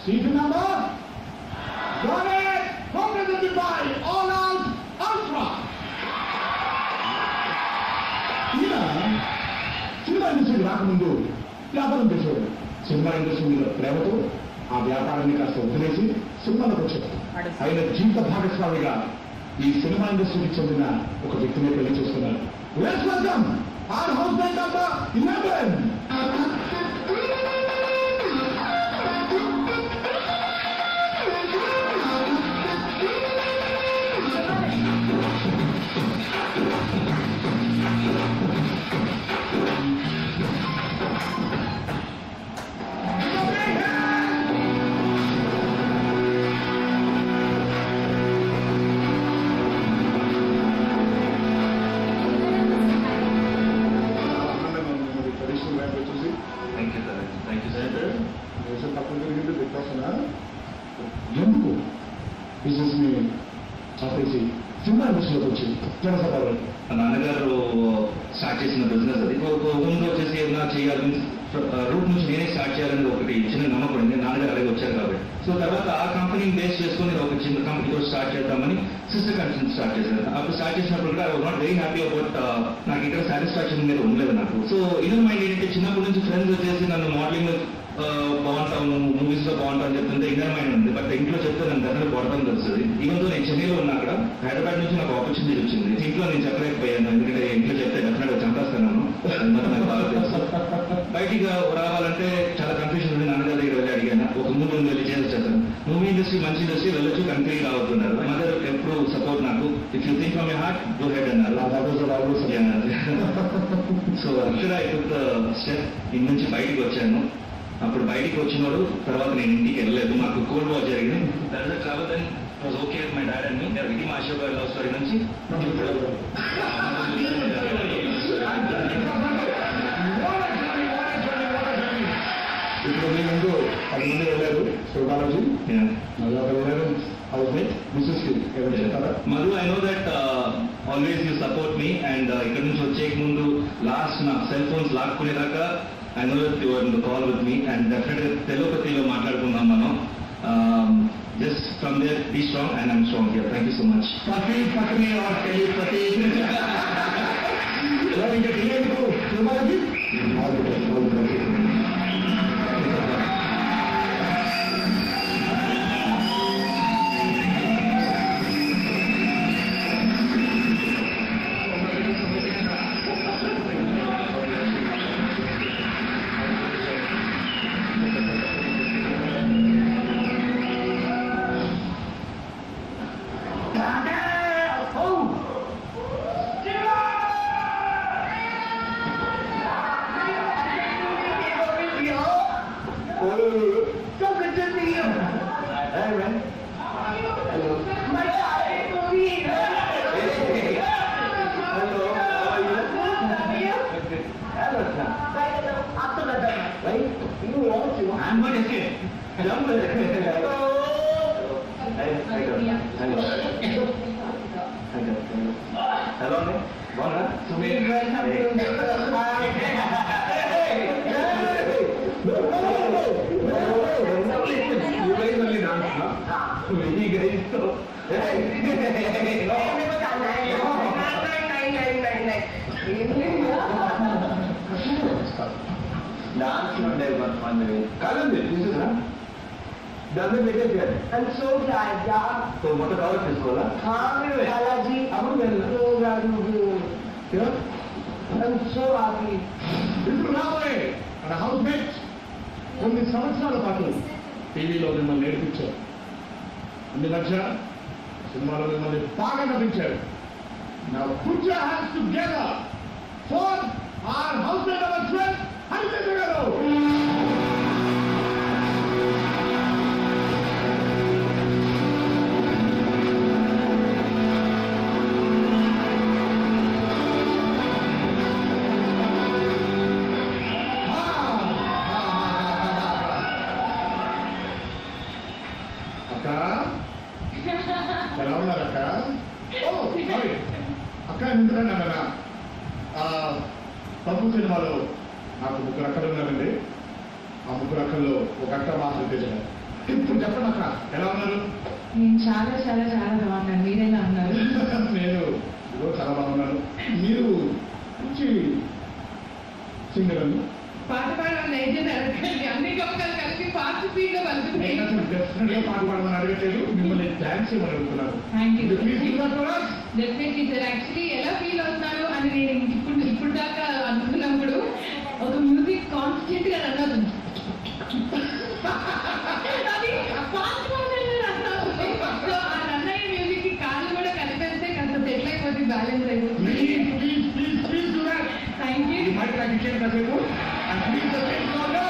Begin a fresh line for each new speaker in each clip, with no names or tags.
Season number? Got it! Represented by All Out Ultra! ఈయన cinema ఇండస్ట్రీకి రాకముందు వ్యాపారం చేసేవాడు. సినిమా ఇండస్ట్రీ మీద ప్రేమతో ఆ వ్యాపారాన్ని కాస్త వదిలేసి సినిమాలకు వచ్చాడు. ఆయన జీవిత భాగస్వామిగా ఈ సినిమా ఇండస్ట్రీకి చెందిన ఒక వ్యక్తిని పెళ్లి చేసుకున్నారు. Let's welcome our housemate number 11. ఎందుకు బిజినెస్ ని ఆపేసి సినిమా ఇండస్ట్రీలోకి వచ్చి జనసభలో
నాన్నగారు స్టార్ట్ చేసిన బిజినెస్ అది ఓన్గా వచ్చేసి ఏదైనా చేయాలని రూట్ నుంచి నేనే స్టార్ట్ చేయాలని ఒకటి చిన్న నమ్మకం ఉంది. నాన్నగారు అలాగే వచ్చారు కాబట్టి. సో తర్వాత ఆ కంపెనీని బేస్ చేసుకుని ఒక చిన్న కంపెనీతో స్టార్ట్ చేద్దామని సిస్టర్ కంపెనీ స్టార్ట్ చేశాను. అప్పుడు స్టార్ట్ చేసినప్పుడు కూడా I was not very happy about నాకు ఇక్కడ సాటిస్ఫాక్షన్ మీద ఉండలేదు నాకు. సో ఇన్నర్ మైండ్ ఏంటంటే చిన్నప్పటి నుంచి ఫ్రెండ్స్ వచ్చేసి నన్ను మోడలింగ్ బాగుంటాము, మూవీస్ లో బాగుంటాం అని చెప్తుంటే ఇన్నర్ మైండ్ ఉంది. బట్ ఇంట్లో చెప్తే నన్ను దగ్గర కొడతాను తెలుస్తుంది. ఈవెన్ తో నేను చెన్నైలో ఉన్నా అక్కడ హైదరాబాద్ నుంచి నాకు ఆపర్చునిటీ వచ్చింది. ఇంట్లో నేను చెప్పలేకపోయాను, ఎందుకంటే ఇంట్లో చెప్తే డెఫినెట్ గా చంపేస్తాను. నాకు బాగా తెలుసు. బయటికి రావాలంటే చాలా కన్ఫ్యూజన్ ఉంది. నాన్నగారి దగ్గర వెళ్ళి అడిగాను, ఒక మూవీ వెళ్ళి చేసేస్తాను. మూవీ ఇండస్ట్రీ మంచి ఇండస్ట్రీ, వెళ్ళొచ్చు, కంట్రీ రావుతున్నారు. మదర్ ఎప్పుడు సపోర్ట్ నాకు. If you think from your heart go head అన్నారు. సో అక్కడ స్టెప్ ఇంటి నుంచి బయటికి వచ్చాను. అప్పుడు బయటికి వచ్చినాడు. తర్వాత నేను ఇంటికి వెళ్ళలేదు, మాకు కోల్డ్ వార్ జరిగింది. That is travel then was okay with my dad and me. ఇది మా అశోక్ గారి లవ్ స్టోరీ నుంచి
ఇప్పుడు మీ ముందు 10 మంది వెళ్ళారు. సోకాలజీ
Madhu, I know that always you support me. And ఇక్కడ నుంచి వచ్చే ముందు లాస్ట్ నా సెల్ ఫోన్స్ లాక్కునేదాకా I know that you are in the call with me, and definitely Telopathiలో మాట్లాడుకుందాం మనం. Just from there, be strong, and I'm strong here. Thank you so much.
Patni or telepathy. Well, you get here to Telopathy? All the best.
I'm so glad, yeah.
So what about this cola?
Balaji, I'm so happy.
ఇప్పుడు రాబోయే మన house mates కొన్ని సంవత్సరాల పాటు టీవీలో మిమ్మల్ని నేర్పించారు, అన్ని మధ్య సినిమాలో మిమ్మల్ని బాగా నటించారు. Now put your hands together for our housemate number 12, Harish Garu. ఎలా ఉన్నారు అక్క? సారీ అక్క, ఎందుకంటే అన్న తప్పు సినిమాలో నాకు 3 అక్కలు ఉన్నారండి. ఆ 3 అక్కల్లో ఒక అక్క మాత్రం తెచ్చారు. ఇప్పుడు చెప్పండి అక్క, ఎలా ఉన్నారు?
నేను చాలా చాలా చాలా బాగున్నాను. మీరేలా ఉన్నారు?
నేను చాలా బాగున్నాను. మీరు మంచి సింగర్ అండి.
పాట పాడమని దయచేసి అడగండి. అన్ని గమకాలు కలిపి ఫాస్ట్ స్పీడ్ లో వెళ్తున్నాయి.
డెఫినెట్ గా పాట పాడమని అడగట్లేదు, మిమ్మల్ని డాన్స్ చేయమని అడుగుతున్నారు.
Thank you.
Please
definitely sir. Actually ఎలా ఫీల్ అవుతున్నారు అని నేను ఇప్పుడు దాకా అనుకున్నప్పుడు ఒక మ్యూజిక్ కాన్స్టెంట్ గా రన్ అవుతుంది. అది ఫాస్ట్ సో ఆ రన్ అయ్యే మ్యూజిక్ కి కాళ్ళు కూడా కలిపేస్తే కాస్త సెటిల్ అయిపోతుంది, బ్యాలెన్స్ అయిపోతుంది. Thank you.
మైక్ నాకు ఇచ్చేది కాసేపు. And please the same order.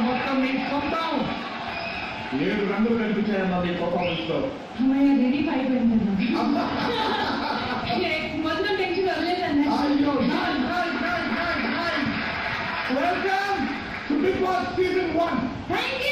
మొత్తం మీ సొంతం 7 రంగులు కనిపించాయన్న మీ పర్ఫార్మెన్స్ లో.
రెడీ అయిపోయింది మొత్తం టెన్షన్ వదిలేదండి.
Welcome to big Boss season 1.
Thank you.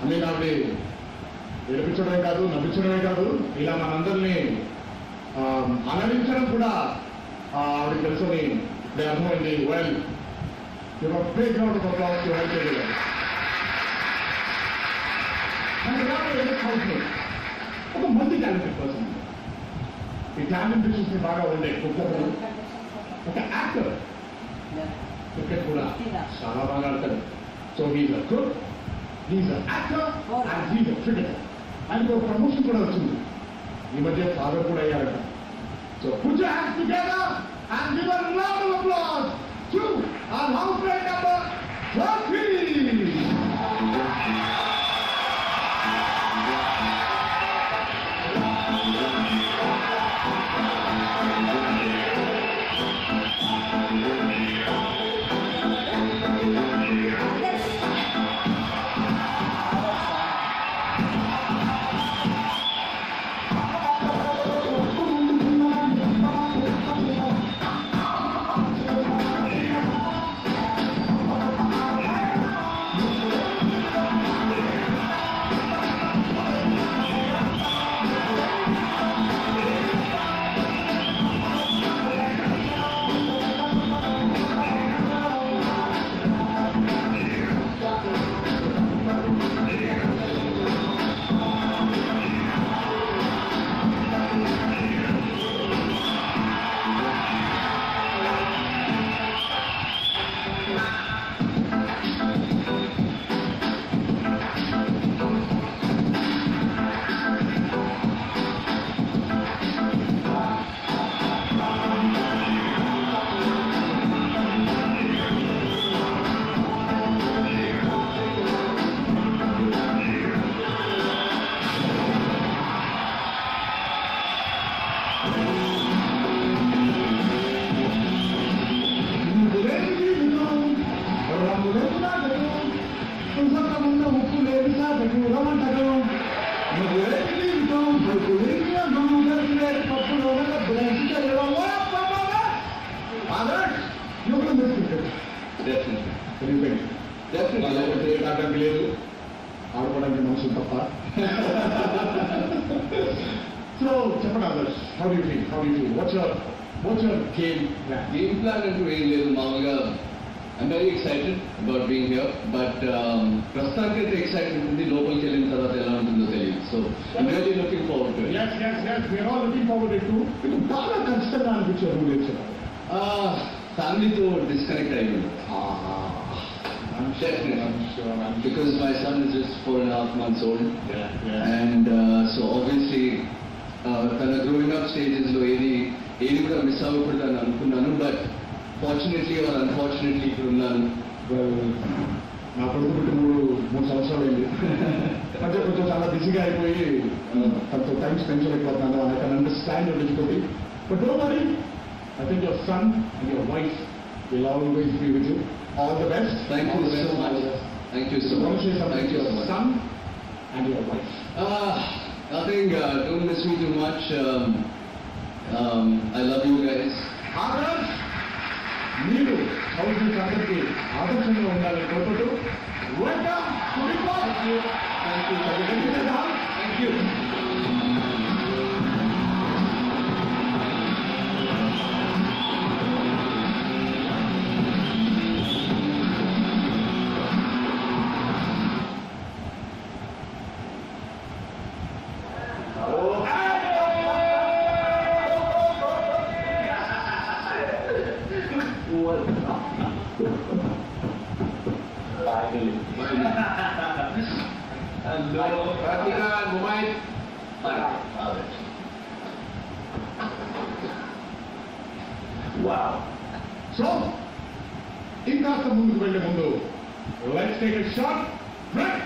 నేను ఆవిడ ఏడిపించడమే కాదు, నవ్వించడమే కాదు, ఇలా మనందరినీ ఆనందించడం కూడా ఆవిడ తెలుసుని ఇప్పుడు అర్థమైంది. Well your big round of applause to help you. ఒక మల్టీ టాలెంటెడ్ పర్సన్. ఈ టాలెంట్ చూసి బాగా ఉండే ఒక యాక్టర్, క్రికెట్ కూడా చాలా బాగా ఆడతాడు. So he's a cook, he's a actor and he's a cricketer. ఆయనకు ఒక ప్రమోషన్ కూడా వచ్చింది ఈ మధ్య, ఫాదర్ కూడా అయ్యారట. So put your hands together and give a round of applause to our house brand number 30. ఎందుకంటే
డెఫినెట్లీ
క్రికెట్ ఆడడానికి లేదు, ఆడుకోవడానికి మనుషులు తప్ప. సో చెప్పండి Adarsh, how do feel what's your game
plan అంటూ ఏం లేదు. మామూలుగా I'm very excited about being here, but ప్రస్తుతానికి అయితే ఎక్సైటెడ్ ఉంది. లోపలికి వెళ్ళిన తర్వాత ఎలా ఉంటుందో తెలియదు. So I'm really looking forward to it.
We are all looking forward to. ఇది బాగా కష్టంగా అనిపించే రూల్ ఇచ్చారు.
ఫ్యామిలీతో డిస్కనెక్ట్ అయ్యింది. Because my son is just 4.5 months old, and so obviously tana growing up stages lo edi kuda miss avukuddu ani anukunnanu, but fortunately or unfortunately ikkada unnanu.
నా కొడుకు పుట్టి 3 సంవత్సరాలు అయింది. మధ్య కొంచెం చాలా బిజీగా అయిపోయి తనతో టైం స్పెండ్ చేయలేకపోతున్నాను. I can understand your difficulty, but don't worry. I think your son and your wife will always be with you. All the best.
Thank you so much. Thank you so much.
Thank you so much. Son and your wife.
Nothing. Don't miss me too much. I love you guys.
Adarsh, మీరు housemates అందరికీ ఆదర్శంగా ఉండాలని కోరుకుంటూ welcome to big Boss.
Thank you. Hello, Pratika and Mumbai.
Wow. So, ఇంకాస్త ముందుకు వెళ్లే ముందు let's take a short break.